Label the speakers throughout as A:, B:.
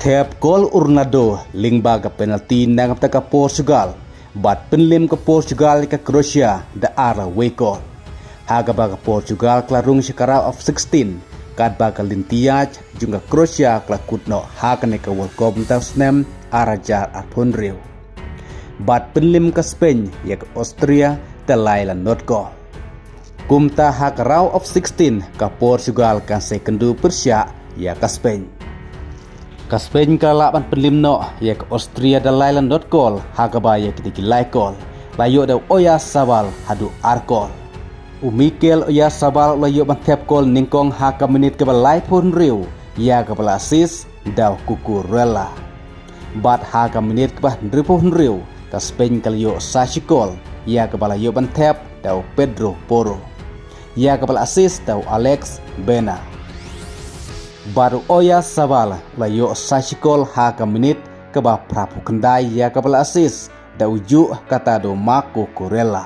A: Thep gol Ronaldo lingba ke penalti nang ke Portugal. Bat penlim ke Portugal ke Croatia da ara way goal. Haga baga Portugal klarung sekarang of 16. Kad baga lintiaj juga Croatia klakutno hakane ke World Cup tasnem arajar arpun riu. Bat penlim ke Spain ya ke Austria da laila not goal. Kumta hak round of 16 ke Portugal kan sekundu Persia ya ke Spain. Ka Spain ka laban penlimno ya ke Austria da laila not goal hagaba ya ke like goal. Layo da Oyarzabal hadu arkol. Mikel Oyarzabal layo ban Thep goal ningkong haka menit ke balai pun riu ya ke bala assist da Cucurella. Bat haka menit ke bah pun riu ka Spain ka layo Sachikol ya ke bala yo ban Thep da Pedro Porro. Ya ke bala assist da Alex Bena. Baru Oyarzabal layo Sachikol haka menit ke bah prapu kendai ya ke bala assist da uju kata do Marco Cucurella.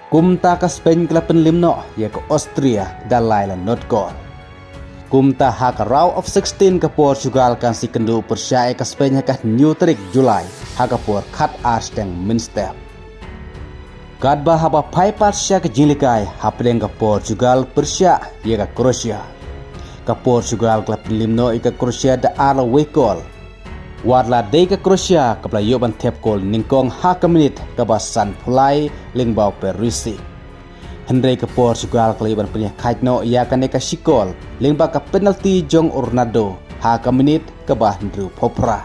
A: Kumta ka Spain ke penlimno ya ke Austria da laila not goal. Kumta haka round of 16 ke Portugal kan si kendu Persia ke Spain haka New Trick Julai haka por kat arsteng minstep. Kadba haba pai Persia ke jilikai hapdeng ke Portugal Persia ya ke Croatia. Ke Portugal ke penlimno ke Croatia da ala way goal. Warla day ke Croatia ke pelayo ban Thep goal ningkong haka menit ke basan pulai lingbau Perisic. Hendai ke Portugal ke ban punya kaitno ia kan ke Sikol lingba ke penalti jong Ronaldo haka menit ke bah Andrew Popra.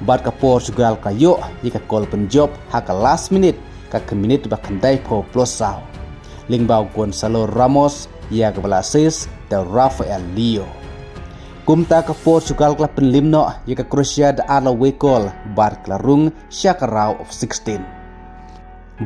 A: Bat ke Portugal ke yo jika gol penjob haka last minute ke menit bah kendai po plosau. Lingbau Gonzalo Ramos ia ke bala assist da Rafael Leo. Kumta ke Portugal ke penlimno ya ke Croatia da ala way goal bar klarung syakarau of 16.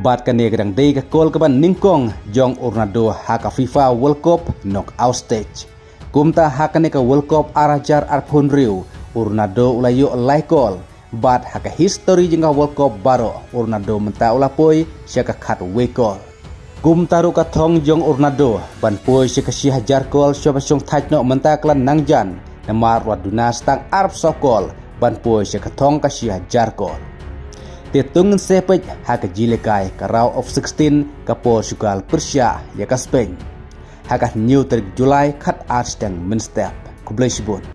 A: Bat kan negedang day ke goal ke ban ningkong jong Ronaldo haka FIFA World Cup knockout stage. Kumta haka ne ke World Cup arajar arpun riu Ronaldo ulayo alai goal. Bat haka history jengka World Cup baro Ronaldo menta ulapoi syaka kat way goal. Kumtaru ka thong jong Ronaldo ban poi syaka hajar goal syaba syong tajno menta klan nangjan namar waduna stang arab sokol ban poi syaka thong ka hajar goal. Tetungen sepej haka jilekai ka round of 16 ka Portugal Persia ya ka Spain. Haka New Trick Julai kat arsteng minstep kublai sibut.